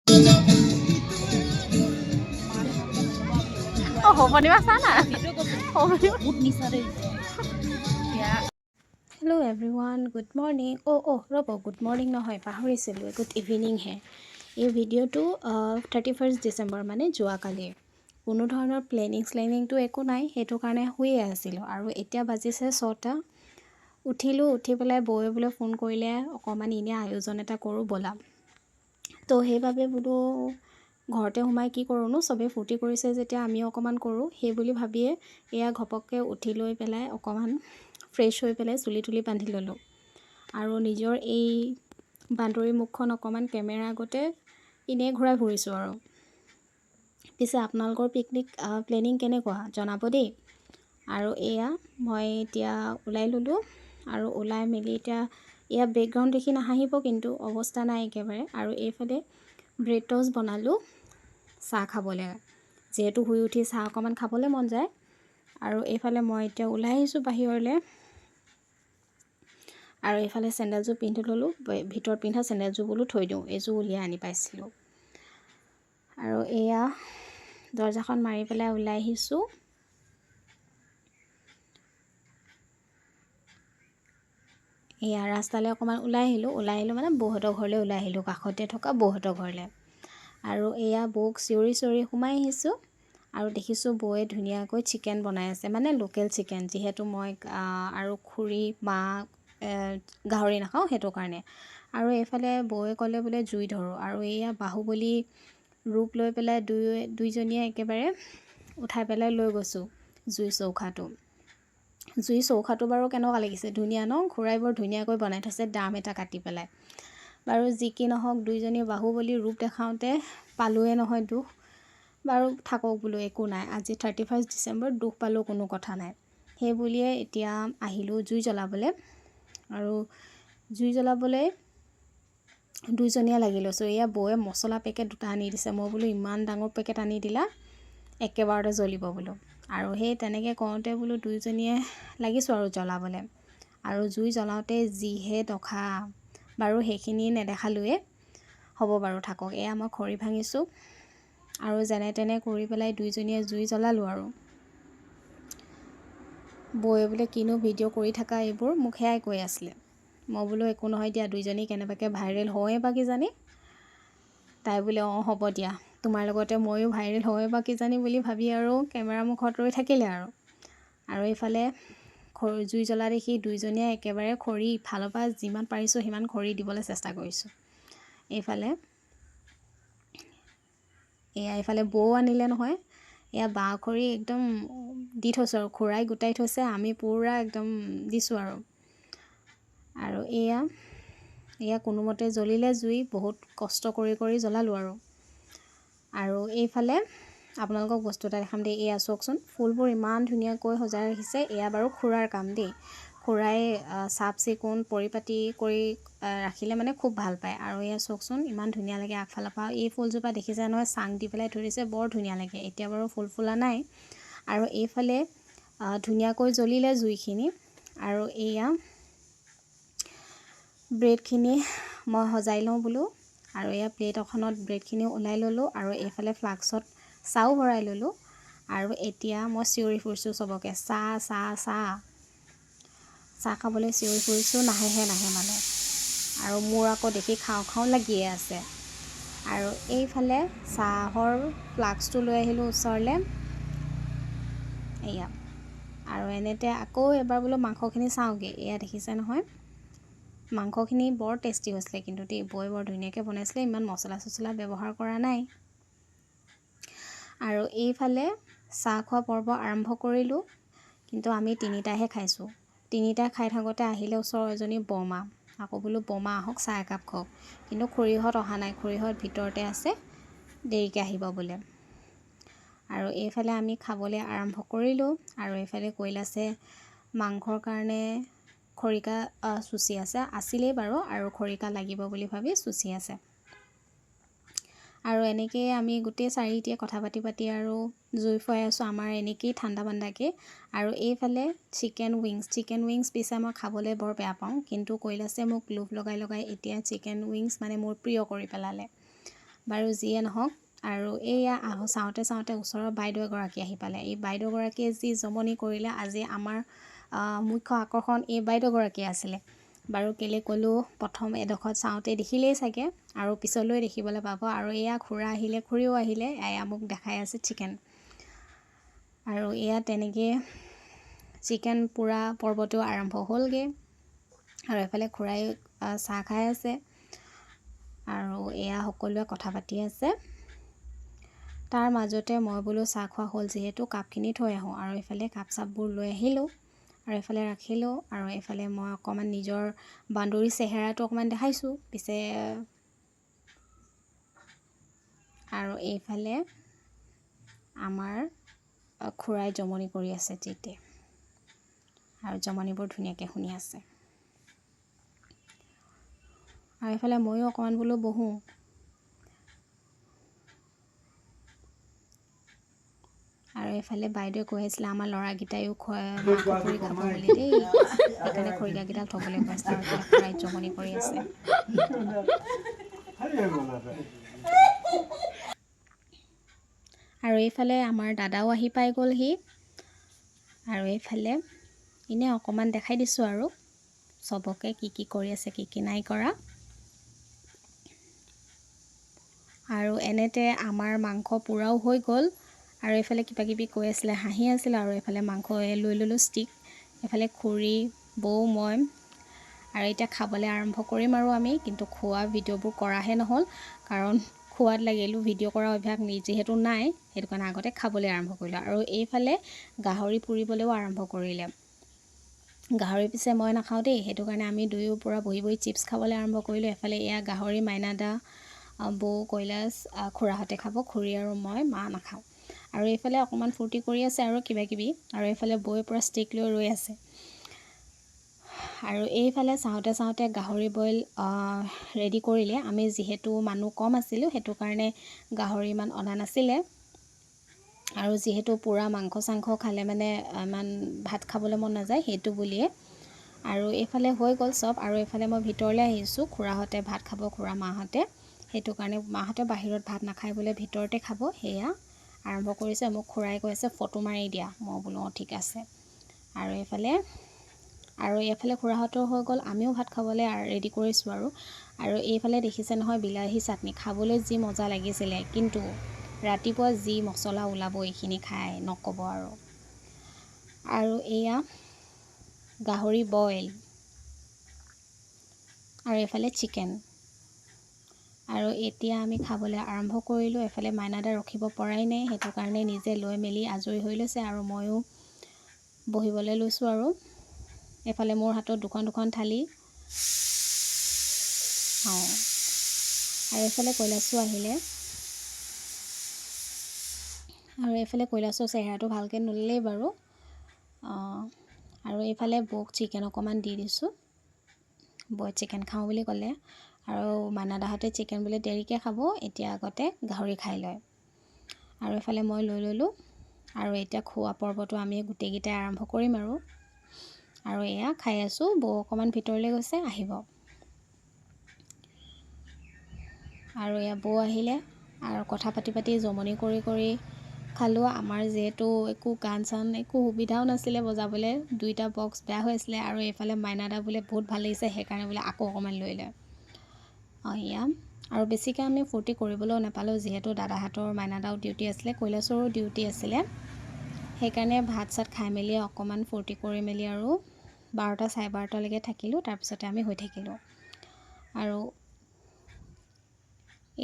Hello everyone, good morning. ৰ'ব good morning নহয়, পাহৰিছিলোঁ, good ইভিনিংহে। এই ভিডিঅ'টো 31 ডিচেম্বৰ মানে যোৱাকালি। কোনো ধৰণৰ প্লেনিংটো একো নাই, সেইটো কাৰণে শুয়ে আছিলোঁ। আৰু এতিয়া বাজিছে 6টা। উঠিলোঁ, উঠি পেলাই বৌয়ে বোলে ফোন কৰিলে, অকণমান এনেই আয়োজন এটা কৰোঁ ব'লা। তো সেইবাবে বোলো ঘৰতে সোমাই কি কৰোঁনো, চবেই ফূৰ্তি কৰিছে যেতিয়া আমিও অকণমান কৰোঁ, সেই বুলি ভাবিয়ে এয়া ঘপককৈ উঠি লৈ পেলাই অকণমান ফ্ৰেছ হৈ পেলাই চুলি তুলি বান্ধি ল'লোঁ। আৰু নিজৰ এই বান্দৰী মুখখন অকণমান কেমেৰা আগতে এনেই ঘূৰাই ফুৰিছোঁ আৰু। পিছে আপোনালোকৰ পিকনিক প্লেনিং কেনেকুৱা জনাব দেই। আৰু এয়া মই এতিয়া ওলাই ল'লোঁ, আৰু ওলাই মেলি এতিয়া এয়া বেকগ্ৰাউণ্ড দেখি নাহাঁহিব, কিন্তু অৱস্থা নাই একেবাৰে। আৰু এইফালে ব্ৰেড টষ্ট বনালোঁ চাহ খাবলৈ, যিহেতু শুই উঠি চাহ অকণমান খাবলৈ মন যায়। আৰু এইফালে মই এতিয়া ওলাই আহিছোঁ বাহিৰলৈ, আৰু এইফালে চেণ্ডেলযোৰ পিন্ধি ল'লোঁ। ভিতৰত পিন্ধা চেণ্ডেলযোৰ বোলো থৈ দিওঁ, এইযোৰ উলিয়াই আনি পাইছিলোঁ। আৰু এয়া দৰজাখন মাৰি পেলাই ওলাই আহিছোঁ। এয়া ৰাস্তালৈ অকণমান ওলাই আহিলোঁ মানে বৌহঁতৰ ঘৰলৈ ওলাই আহিলোঁ, কাষতে থকা বৌহঁতৰ ঘৰলৈ। আৰু এয়া বৌক চিঞৰি সোমাই আহিছোঁ। আৰু দেখিছোঁ বৌয়ে ধুনীয়াকৈ চিকেন বনাই আছে, মানে লোকেল চিকেন, যিহেতু মই আৰু খুৰী মা গাহৰি নাখাওঁ, সেইটো কাৰণে। আৰু এইফালে বৌয়ে ক'লে বোলে জুই ধৰোঁ, আৰু এয়া বাহুবলী ৰূপ লৈ পেলাই দুইজনীয়ে একেবাৰে উঠাই পেলাই লৈ গৈছোঁ জুই চৌকাটো বাৰু কেনেকুৱা লাগিছে, ধুনীয়া ন? খুৰাই বৰ ধুনীয়াকৈ বনাই থৈছে, দাম এটা কাটি পেলাই। বাৰু যি কি নহওক, দুইজনীয়ে বাহুবলী ৰূপ দেখাওঁতে পালোৱে নহয় দুখ। বাৰু থাকক বোলো, একো নাই, আজি 31 ডিচেম্বৰ, দুখ পালেও কোনো কথা নাই। সেই বুলিয়ে এতিয়া আহিলোঁ জুই জ্বলাবলৈ। আৰু জুই জ্বলাবলৈ দুইজনীয়ে লাগি লৈছোঁ। এয়া বৌয়ে মছলা পেকেট 2টা আনি দিছে, মই বোলো ইমান ডাঙৰ পেকেট আনি দিলা, একেবাৰতে জ্বলিব বোলো। আৰু সেই তেনেকৈ কৰোঁতে বোলো দুইজনীয়ে লাগিছোঁ আৰু জ্বলাবলৈ। আৰু জুই জ্বলাওঁতে যিহে দখা, বাৰু সেইখিনি নেদেখালোৱে, হ'ব বাৰু থাকক। এয়া মই খৰি ভাঙিছোঁ, আৰু যেনে তেনে কৰি পেলাই দুইজনীয়ে জুই জ্বলালোঁ। আৰু বৌয়ে বোলে কিনো ভিডিঅ' কৰি থাকা এইবোৰ, মোক সেয়াই কৈ আছিলে। মই বোলো একো নহয় দিয়া, দুইজনী কেনেবাকৈ ভাইৰেল হওঁৱে বা কিজানি। তাই বোলে হ'ব দিয়া, তোমাৰ লগতে ময়ো ভাইৰেল হওঁৱে বা কিজানি বুলি ভাবি আৰু কেমেৰা মুখত ৰৈ থাকিলে আৰু। আৰু এইফালে জুই জ্বলা দেখি দুইজনীয়ে একেবাৰে খৰি ইফালৰ পৰা যিমান পাৰিছোঁ সিমান খৰি দিবলৈ চেষ্টা কৰিছোঁ। এইফালে বৌ আনিলে নহয়, এয়া বাঁহ খৰি একদম দি থৈছোঁ, আৰু খুৰাই গোটাই থৈছে, আমি পূৰা একদম দিছোঁ আৰু। আৰু এয়া কোনোমতে জ্বলিলে জুই, বহুত কষ্ট কৰি জ্বলালোঁ আৰু। আৰু এইফালে আপোনালোকক বস্তু এটা দেখাম দেই, এয়া চাওকচোন, ফুলবোৰ ইমান ধুনীয়াকৈ সজাই ৰাখিছে। এয়া বাৰু খুৰাৰ কাম দেই, খুৰাই চাফ চিকুণ পৰিপাতি কৰি ৰাখিলে মানে খুব ভাল পায়। আৰু এয়া চাওকচোন, ইমান ধুনীয়া লাগে। আগফালৰ পৰা এই ফুলজোপা দেখিছে নহয়, চাং দি পেলাই থৈ দিছে, বৰ ধুনীয়া লাগে। এতিয়া বাৰু ফুল ফুলা নাই। আৰু এইফালে ধুনীয়াকৈ জ্বলিলে জুইখিনি। আৰু এয়া ব্ৰেডখিনি মই সজাই লওঁ বোলো, আৰু এয়া প্লেট এখনত ব্ৰেডখিনি ওলাই ল'লোঁ, আৰু এইফালে ফ্লাক্সত চাহো ভৰাই ল'লোঁ। আৰু এতিয়া মই চিঞৰি ফুৰিছোঁ চবকে, চাহ খাবলৈ চিঞৰি ফুৰিছোঁ, নাহে মানে। আৰু মোৰ আকৌ দেখি খাওঁ লাগিয়ে আছে। আৰু এইফালে চাহৰ ফ্লাক্সটো লৈ আহিলোঁ ওচৰলৈ, এয়া। আৰু এনেতে আকৌ এবাৰ বোলো মাংসখিনি চাওঁগৈ। এয়া দেখিছে নহয়, মাংসখিনি বৰ টেষ্টি হৈছিলে কিন্তু দেই, বৌয়ে বৰ ধুনীয়াকৈ বনাইছিলে, ইমান মছলা ব্যৱহাৰ কৰা নাই। আৰু এইফালে চাহ খোৱা পৰ্ব আৰম্ভ কৰিলোঁ, কিন্তু আমি 3টাহে খাইছোঁ। 3টা খাই থাকোঁতে আহিলে ওচৰৰ এজনী বৰমা, আকৌ বোলো বৰমা আহক চাহ একাপ খাওক। কিন্তু খুৰীহঁত অহা নাই, খুৰীহঁত ভিতৰতে আছে, দেৰিকৈ আহিব বোলে। আৰু এইফালে আমি খাবলৈ আৰম্ভ কৰিলোঁ। আৰু এইফালে কৈলাশে মাংসৰ কাৰণে খৰিকা চুচি আছিলেই বাৰু, আৰু খৰিকা লাগিব বুলি ভাবি চুচি আছে। আৰু এনেকৈয়ে আমি গোটেই 4টিয়ে কথা পাতি আৰু জুই ফুৱাই আছোঁ, আমাৰ এনেকৈয়ে ঠাণ্ডা বান্দাকৈ। আৰু এইফালে চিকেন উইংছ পিছে মই খাবলৈ বৰ বেয়া পাওঁ, কিন্তু কৈলাশে মোক লোভ লগাই এতিয়া চিকেন উইংছ মানে মোৰ প্ৰিয় কৰি পেলালে। বাৰু যিয়ে নহওক আৰু এয়া চাওঁতে চাওঁতে ওচৰৰ বাইদেউ এগৰাকী আহি পালে। এই বাইদেউগৰাকীয়ে যি জমনি কৰিলে, আজি আমাৰ মুখ্য আকৰ্ষণ এই বাইদেউগৰাকী আছিলে। বাৰু কেলৈ ক'লোঁ, প্ৰথম এডোখৰত চাওঁতে দেখিলেই চাগে আৰু পিছলৈ দেখিবলৈ পাব। আৰু এয়া খুৰা আহিলে, খুৰীও আহিলে, এয়া মোক দেখাই আছে চিকেন। আৰু এয়া তেনেকৈ চিকেন পোৰা পৰ্বটো আৰম্ভ হ'লগৈ। আৰু এফালে খুৰাই চাহ খাই আছে আৰু এয়া সকলোৱে কথা পাতি আছে। তাৰ মাজতে মই বোলো চাহ খোৱা হ'ল যিহেতু কাপখিনি থৈ আহোঁ। আৰু এইফালে কাপ চাপবোৰ লৈ আহিলোঁ আৰু এইফালে ৰাখিলোঁ। আৰু এইফালে মই অকণমান নিজৰ বান্দৰী চেহেৰাটো অকণমান দেখাইছোঁ পিছে। আৰু এইফালে আমাৰ খুৰাই জমনি কৰি আছে তিতে, আৰু জমনিবোৰ ধুনীয়াকৈ শুনি আছে। আৰু এইফালে ময়ো অকণমান বোলো বহোঁ। আৰু এইফালে বাইদেৱে কৈ আছিলে আমাৰ ল'ৰাকেইটাইও মাংস পুৰি খাব বুলি দেই, সেইকাৰণে খৰিকাকেইডাল থ'বলৈ কৈছে। আৰু এইফালে খুৰাই জমনি কৰি আছে। আৰু এইফালে আমাৰ দাদাও আহি পাই গ'লহি। আৰু এইফালে এনেই অকণমান দেখাই দিছোঁ আৰু চবকে কি কি কৰি আছে, কি কি নাই কৰা। আৰু এনেতে আমাৰ মাংস পোৰাও হৈ গ'ল। আৰু এইফালে কিবা কিবি কৈ আছিলে, হাঁহি আছিলে। আৰু এইফালে মাংস লৈ ল'লোঁ ষ্টিক। এইফালে খুৰী, বৌ, মই। আৰু এতিয়া খাবলৈ আৰম্ভ কৰিম আৰু আমি, কিন্তু খোৱা ভিডিঅ'বোৰ কৰাহে নহ'ল, কাৰণ খোৱাত লাগিলোঁ। ভিডিঅ' কৰা অভ্যাস যিহেতু নাই, সেইটো কাৰণে আগতে খাবলৈ আৰম্ভ কৰিলোঁ। আৰু এইফালে গাহৰি পুৰিবলৈও আৰম্ভ কৰিলে। গাহৰি পিছে মই নাখাওঁ দেই, সেইটো কাৰণে আমি দুয়ো পূৰা বহি বহি চিপছ খাবলৈ আৰম্ভ কৰিলোঁ। এফালে এয়া গাহৰি মাইনাদা, বৌ, কৈলাশ, খুৰাহঁতে খাব, খুৰী আৰু মই, মা নাখাওঁ। আৰু এইফালে অকণমান ফূৰ্তি কৰি আছে আৰু কিবা কিবি। আৰু এইফালে বৌয়ে পূৰা ষ্টিক লৈ ৰৈ আছে। আৰু এইফালে চাওঁতে চাওঁতে গাহৰি বইল ৰেডি কৰিলে। আমি যিহেতু মানুহ কম আছিলোঁ, সেইটো কাৰণে গাহৰি ইমান অনা নাছিলে। আৰু যিহেতু পোৰা মাংস চাংস খালে মানে ইমান ভাত খাবলৈ মন নাযায়, সেইটো বুলিয়ে। আৰু এইফালে হৈ গ'ল চব। আৰু এইফালে মই ভিতৰলৈ আহিছোঁ, খুৰাহঁতে ভাত খাব, খুৰা মাহঁতে। সেইটো কাৰণে মাহঁতে বাহিৰত ভাত নাখায় বোলে, ভিতৰতে খাব। সেয়া আৰম্ভ কৰিছে। মোক খুৰাই কৈ আছে ফটো মাৰি দিয়া। মই বোলো অঁ ঠিক আছে। আৰু এইফালে খুৰাহঁতৰ হৈ গ'ল, আমিও ভাত খাবলৈ ৰেডি কৰিছোঁ। আৰু এইফালে দেখিছে নহয় বিলাহী চাটনি, খাবলৈ যি মজা লাগিছিলে, কিন্তু ৰাতিপুৱা যি মছলা ওলাব এইখিনি খাই নক'ব আৰু। আৰু এয়া গাহৰি বইল, আৰু এইফালে চিকেন। আৰু এতিয়া আমি খাবলৈ আৰম্ভ কৰিলোঁ। এফালে মাইনাদা ৰখিব পৰাই নাই, সেইটো কাৰণে নিজে লৈ মেলি আজৰি হৈ লৈছে। আৰু ময়ো বহিবলৈ লৈছোঁ। আৰু এইফালে মোৰ হাতত দুখন দুখন থালি। অঁ, আৰু এইফালে কৈলাশো আহিলে। আৰু এইফালে কৈলাশৰ চেহেৰাটো ভালকৈ নললেই বাৰু। আৰু এইফালে বৌক চিকেন অকণমান দি দিছোঁ। বৌয়ে চিকেন খাওঁ বুলি ক'লে। আৰু মাইনাদাহঁতে চিকেন বোলে দেৰিকৈ খাব, এতিয়া আগতে গাহৰি খাই লয়। আৰু এইফালে মই লৈ ল'লোঁ। আৰু এতিয়া খোৱা পৰ্বটো আমি গোটেইকেইটাই আৰম্ভ কৰিম আৰু এয়া খাই আছোঁ। বৌ অকণমান ভিতৰলৈ গৈছে, আহিব। আৰু এয়া বৌ আহিলে, আৰু কথা পাতি পাতি জমনি কৰি কৰি খালোঁ। আমাৰ যিহেতু একো গান চান একো সুবিধাও নাছিলে বজাবলৈ, দুইটা বক্স বেয়া হৈ আছিলে। আৰু এইফালে মাইনাদা বোলে বহুত ভাল লাগিছে, সেইকাৰণে বোলে আকৌ অকণমান লৈ লয়। এয়া আৰু বেছিকৈ আমি ফূৰ্তি কৰিবলৈও নাপালোঁ, যিহেতু দাদাহঁতৰ মাইনাদাও ডিউটি আছিলে, কৈলাশৰো ডিউটি আছিলে। সেইকাৰণে ভাত চাত খাই মেলি অকণমান ফূৰ্তি কৰি মেলি আৰু 12টা চাৰে 12টালৈকে থাকিলোঁ। তাৰপিছতে আমি হৈ থাকিলোঁ। আৰু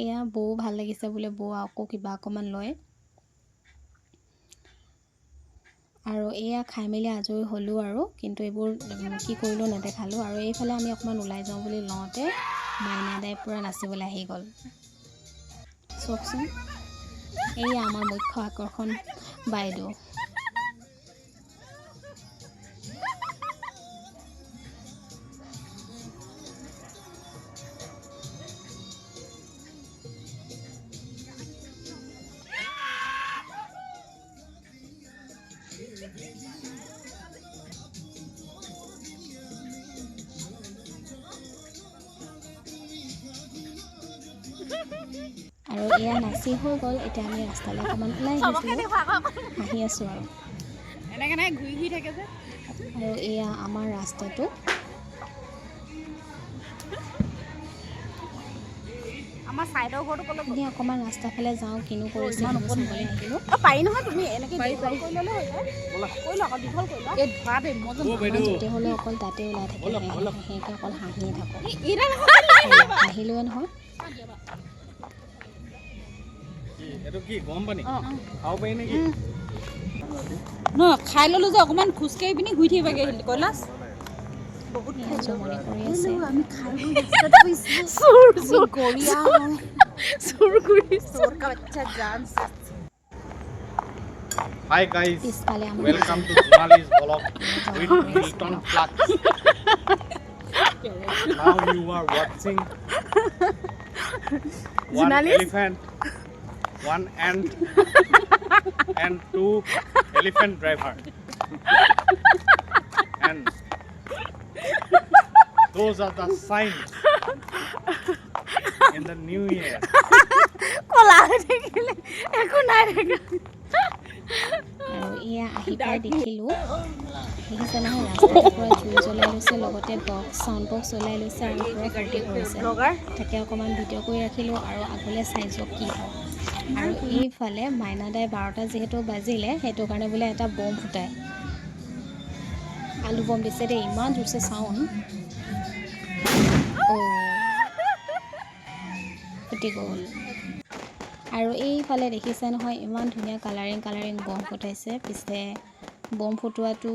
এয়া বৌ ভাল লাগিছে বোলে, বৌ আকৌ কিবা অকণমান লয়। আৰু এয়া খাই মেলি আজৰি হ'লোঁ আৰু, কিন্তু এইবোৰ কি কৰিলোঁ নেদেখালোঁ। আৰু এইফালে আমি অকণমান ওলাই যাওঁ বুলি লওঁতে মাইনাদাই পূৰা নাচিবলৈ আহি গ'ল। চাওকচোন, এয়া আমাৰ মুখ্য আকৰ্ষণ বাইদেউ। আৰু আৰু এয়া নাচি হৈ গ'ল। এতিয়া আমি ৰাস্তালৈ অকণমান ওলাই আহিছিলোঁ, হাঁহি আছোঁ আৰু এয়া আমাৰ ৰাস্তাটো। আমাৰ সাইডৰ ঘৰটো কলে এনেই অকণমান ৰাস্তাৰ ফালে যাওঁ, কিনো কৰিছে সেইবোৰ চাবলৈ আহিলোঁ। পাৰি নহয়, তুমি এনেকৈ দীঘল কৰি ল'লে হৈ যায়। কৰি লোৱা আকৌ, দীঘল কৰি লোৱা। এই ধোৱা দেই, মই আমাৰ য'তে হ'লেও অকল তাতে ওলাই থাকে, হেঁকে অকল হাঁহিয়ে থাকোঁ। হাঁহিলোৱে নহয়। খাই ল'লো যে অকণমান খোজকাঢ়ি পিনি ঘূৰি থাকিবাগৈ কৈলাশ। বহুত জমনি কৰি আছে। আমি খাই Hi guys, পিছফালে আমাৰ welcome to Sonali's vlog with Milton Flux. Now you are watching one elephant, one ant, and two elephant driver. And those are the signs in the new year. আৰু এয়া আহি পাই দেখিলোঁ, দেখিছে নহয় ৰাস্তাটো পূৰা জুই জ্বলাই লৈছে, লগতে বক্স চাউণ্ড বক্স জ্বলাই লৈছে আৰু পূৰা ফূৰ্তি কৰিছে। তাকে অকণমান ভিডিঅ' কৰি ৰাখিলোঁ আৰু আগলৈ চাই যাওক কি হয়। আৰু এইফালে মাইনাদাই 12টা যিহেতু বাজিলে, সেইটো কাৰণে বোলে এটা বম ফুটায়, আলু বম দিছে দেই, ইমান জোৰছে চাউণ্ড। ফুটি গ'ল। আৰু এইফালে দেখিছে নহয় ইমান ধুনীয়া কালাৰিং বম ফুটাইছে। পিছে বম ফুটোৱাটো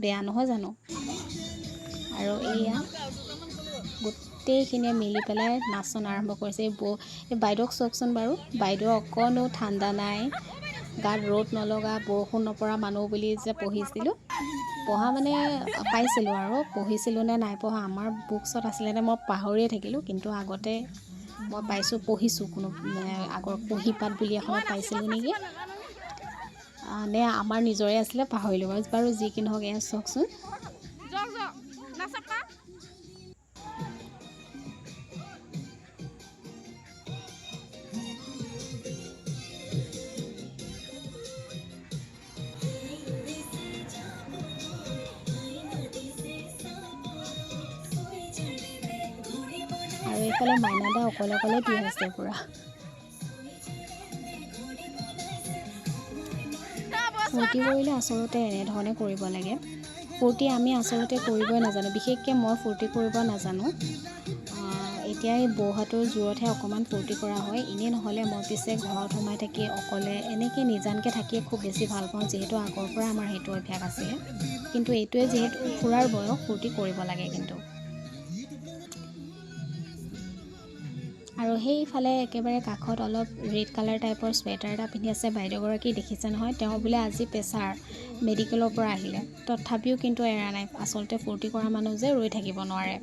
বেয়া নহয় জানো। আৰু এয়া গোটেইখিনিয়ে মিলি পেলাই নাচন আৰম্ভ কৰিছে। এই বাইদেউক চাওকচোন বাৰু, বাইদেউ অকণো ঠাণ্ডা নাই, গাত ৰ'দ নলগা, বৰষুণ নপৰা মানুহ বুলি যে পঢ়িছিলোঁ, পঢ়া মানে পাইছিলোঁ আৰু পঢ়িছিলোঁ নে নাই পঢ়া আমাৰ বুকছত আছিলে নে মই পাহৰিয়ে থাকিলোঁ। কিন্তু আগতে মই পাইছোঁ, পঢ়িছোঁ, কোনো আগৰ কুঁহিপাত বুলি এখনত পাইছিলোঁ নেকি, নে আমাৰ নিজৰে আছিলে পাহৰিলোঁ বাৰু যি কি নহওক। এয়া চাওকচোন, আৰু এইফালে মাইনাদা অকলে দি আছে পূৰা। ফূৰ্তি কৰিলে আচলতে এনেধৰণে কৰিব লাগে। ফূৰ্তি আমি আচলতে কৰিবই নাজানো, বিশেষকৈ মই ফূৰ্তি কৰিব নাজানো। এতিয়া এই বৌহাতৰ জোৰতহে অকণমান ফূৰ্তি কৰা হয়, এনেই নহ'লে মই পিছে ঘৰত সোমাই থাকি অকলে এনেকৈ নিজানকৈ থাকিয়ে খুব বেছি ভাল পাওঁ, যিহেতু আগৰ পৰা আমাৰ সেইটো অভ্যাস আছিলে। কিন্তু এইটোৱে যিহেতু ফুৰাৰ বয়স, ফূৰ্তি কৰিব লাগে কিন্তু। আৰু সেইফালে একেবাৰে কাষত অলপ ৰেড কালাৰ টাইপৰ চুৱেটাৰ এটা পিন্ধি আছে বাইদেউগৰাকী, দেখিছে নহয়, তেওঁ বোলে আজি প্ৰেছাৰ, মেডিকেলৰ পৰা আহিলে, তথাপিও কিন্তু এৰা নাই। আচলতে ফূৰ্তি কৰা মানুহ যে ৰৈ থাকিব নোৱাৰে।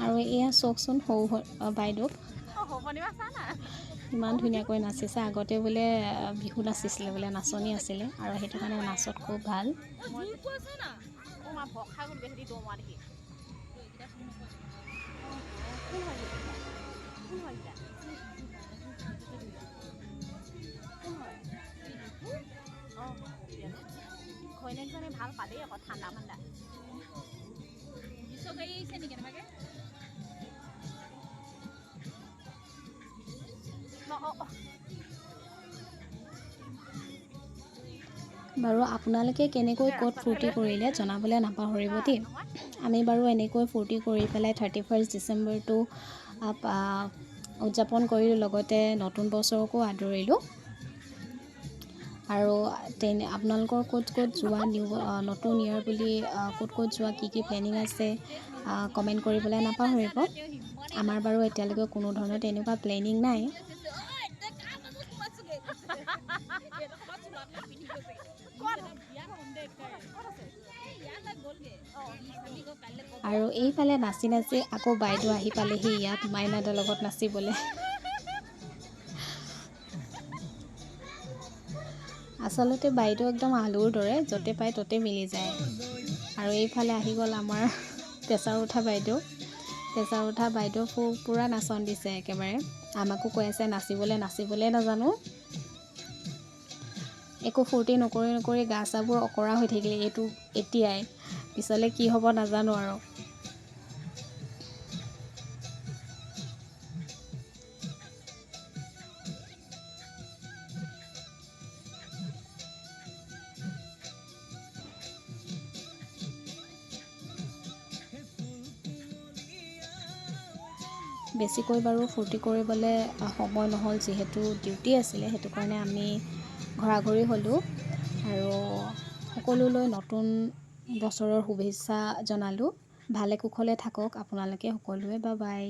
আৰু এয়া চাওকচোন সৰু বাইদেউক, ইমান ধুনীয়াকৈ নাচিছে। আগতে বোলে বিহু নাচিছিলে বোলে, নাচনী আছিলে, আৰু সেইটো কাৰণে নাচত খুব ভাল। ভাল পালেই আকৌ ঠাণ্ডা ঠাণ্ডা বাৰু আপোনালোকে কেনেকৈ ক'ত ফূৰ্তি কৰিলে জনাবলৈ নাপাহৰিব দেই। আমি বাৰু এনেকৈ ফূৰ্তি কৰি পেলাই 31 ডিচেম্বৰটো উদযাপন কৰিলোঁ, লগতে নতুন বছৰকো আদৰিলোঁ। আৰু আপোনালোকৰ ক'ত যোৱা নতুন ইয়েৰ বুলি ক'ত যোৱা, কি প্লেনিং আছে কমেণ্ট কৰিবলৈ নাপাহৰিব। আমাৰ বাৰু এতিয়ালৈকে কোনো ধৰণৰ তেনেকুৱা প্লেনিং নাই। আৰু এইফালে নাচি নাচি আকৌ বাইদেউ আহি পালেহি ইয়াত মাইনাদাৰ লগত নাচিবলৈ। আচলতে বাইদেউ একদম আলুৰ দৰে, য'তে পায় ত'তে মিলি যায়। আৰু এইফালে আহি গ'ল আমাৰ প্ৰেছাৰ উঠা বাইদেউ। প্ৰেছাৰ উঠা বাইদেউ পূৰা নাচন দিছে একেবাৰে। আমাকো কৈ আছে নাচিবলৈ নাজানো। একো ফূৰ্তি নকৰি গা চাবোৰ অকৰা হৈ থাকিলে এইটো এতিয়াই, পিছলৈ কি হ'ব নাজানো আৰু। বেছিকৈ বাৰু ফূৰ্তি কৰিবলৈ সময় নহ'ল, যিহেতু ডিউটি আছিলে, সেইটো কাৰণে আমি ঘৰাঘৰি হ'লোঁ। আৰু সকলোলৈ নতুন বছৰৰ শুভেচ্ছা জনালোঁ। ভালে কুশলে থাকক আপোনালোকে সকলোৱে। Bye bye.